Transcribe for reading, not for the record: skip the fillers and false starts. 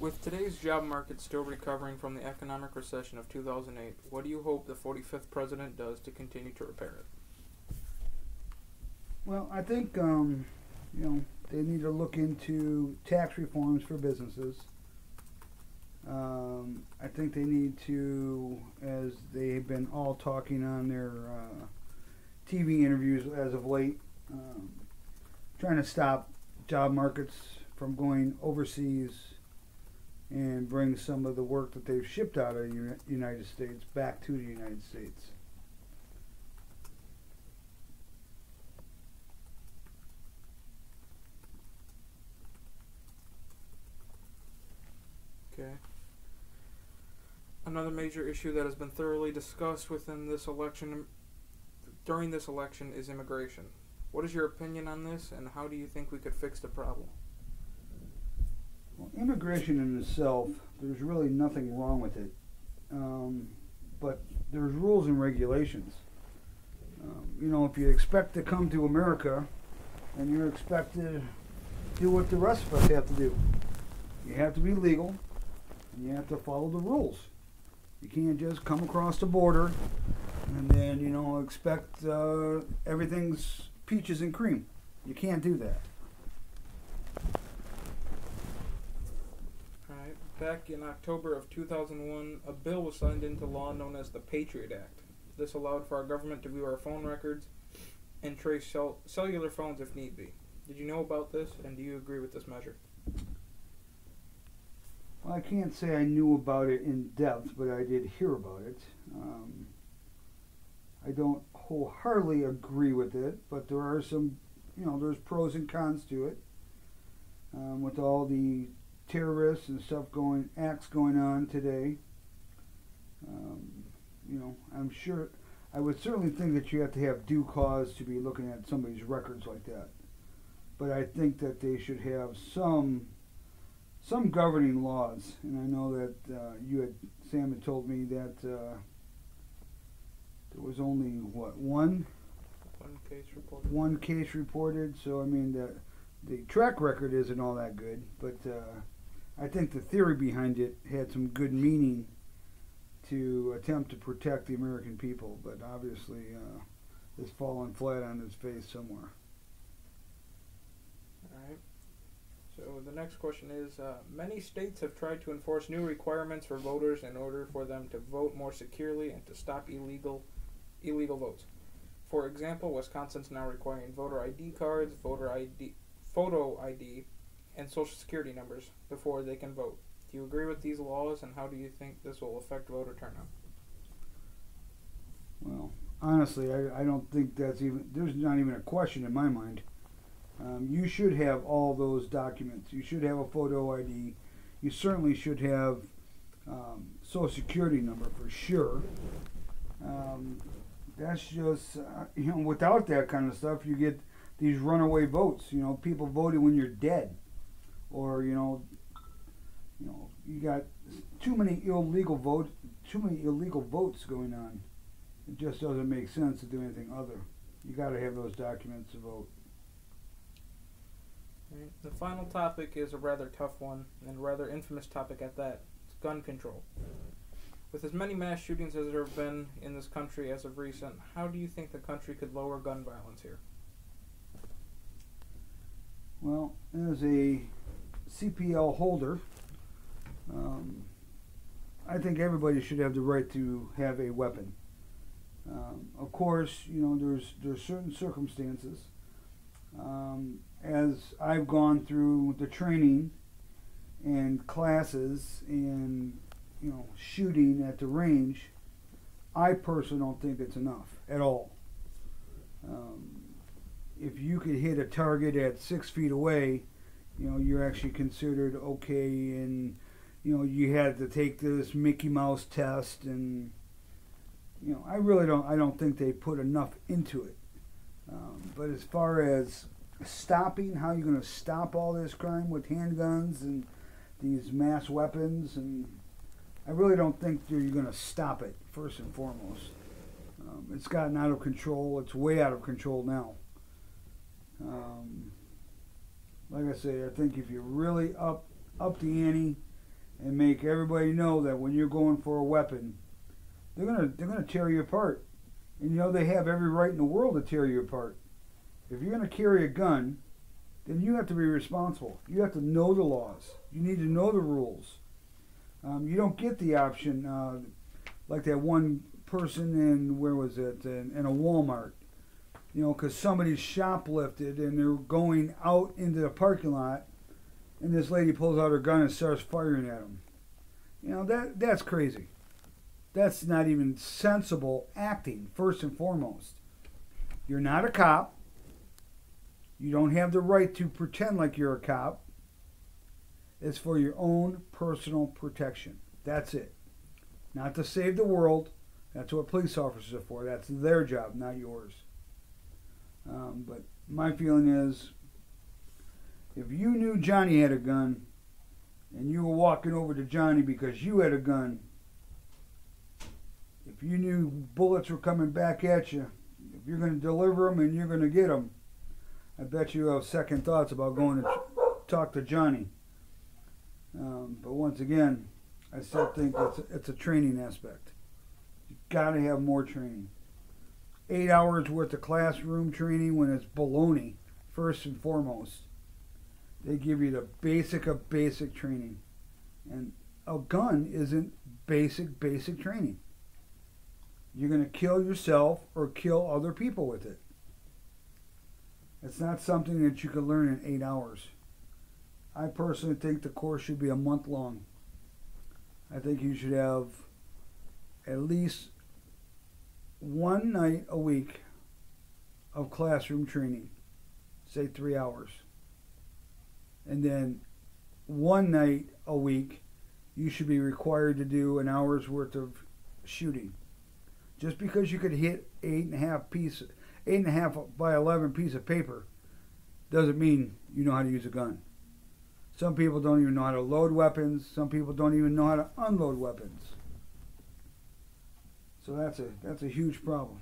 With today's job market still recovering from the economic recession of 2008, what do you hope the 45th president does to continue to repair it? Well, I think they need to look into tax reforms for businesses. I think they need to, as they've been all talking on their TV interviews as of late, trying to stop job markets from going overseas and bring some of the work that they've shipped out of the United States back to the United States. Okay. Another major issue that has been thoroughly discussed during this election is immigration. What is your opinion on this, and how do you think we could fix the problem? Well, immigration in itself, there's really nothing wrong with it, but there's rules and regulations. If you expect to come to America, and you're expected to do what the rest of us have to do, you have to be legal, and you have to follow the rules. You can't just come across the border and then, expect everything's peaches and cream. You can't do that. Alright. Back in October of 2001, a bill was signed into law known as the Patriot Act. This allowed for our government to view our phone records and trace cellular phones if need be. Did you know about this, and do you agree with this measure? Well, I can't say I knew about it in depth, but I did hear about it. I don't wholeheartedly agree with it, but there are some, there's pros and cons to it. With all the terrorists and acts going on today, I'm sure, I would certainly think that you have to have due cause to be looking at somebody's records like that. But I think that they should have some governing laws, and I know that Sam had told me that there was only one case reported. One case reported. So I mean the track record isn't all that good, but I think the theory behind it had some good meaning to attempt to protect the American people, but obviously it's fallen flat on its face somewhere. Alright. So the next question is, many states have tried to enforce new requirements for voters in order for them to vote more securely and to stop illegal votes. For example, Wisconsin's now requiring voter ID cards, photo ID, and social security numbers before they can vote. Do you agree with these laws, and how do you think this will affect voter turnout? Well, honestly, I don't think there's not even a question in my mind. You should have all those documents. You should have a photo ID. You certainly should have social security number for sure. That's just, without that kind of stuff, you get these runaway votes. People voting when you're dead. Or, you got too many illegal votes going on. It just doesn't make sense to do anything other. You got to have those documents to vote. Right. The final topic is a rather tough one, and a rather infamous topic at that. It's gun control. With as many mass shootings as there have been in this country as of recent, how do you think the country could lower gun violence here? Well, as a CPL holder, I think everybody should have the right to have a weapon. Of course, there's certain circumstances. As I've gone through the training and classes and shooting at the range, I personally don't think it's enough at all. If you could hit a target at 6 feet away, you're actually considered okay, and you had to take this Mickey Mouse test, and I don't think they put enough into it. But as far as stopping, how you're going to stop all this crime with handguns and these mass weapons, and I really don't think you're going to stop it first and foremost. It's gotten out of control. It's way out of control now. Like I say, I think if you really up the ante and make everybody know that when you're going for a weapon, they're gonna tear you apart. And you know they have every right in the world to tear you apart. If you're gonna carry a gun, then you have to be responsible. You have to know the laws. You need to know the rules. You don't get the option like that one person in, where was it, in a Walmart, you know, because somebody shoplifted and they're going out into the parking lot, and this lady pulls out her gun and starts firing at them. You know, that's crazy. That's not even sensible acting, first and foremost. You're not a cop. You don't have the right to pretend like you're a cop. It's for your own personal protection. That's it. Not to save the world. That's what police officers are for. That's their job, not yours. But my feeling is, if you knew Johnny had a gun, and you were walking over to Johnny because you had a gun, if you knew bullets were coming back at you, if you're going to deliver them and you're going to get them, I bet you have second thoughts about going to talk to Johnny. But once again, I still think it's a training aspect. You've got to have more training. 8 hours worth of classroom training when it's baloney, first and foremost. They give you the basic of basic training. And a gun isn't basic training. You're going to kill yourself or kill other people with it. It's not something that you can learn in 8 hours. I personally think the course should be a month long. I think you should have at least one night a week of classroom training, say 3 hours. And then one night a week, you should be required to do an hour's worth of shooting. Just because you could hit 8.5 by 11 piece of paper doesn't mean you know how to use a gun. Some people don't even know how to load weapons. Some people don't even know how to unload weapons. So that's a huge problem.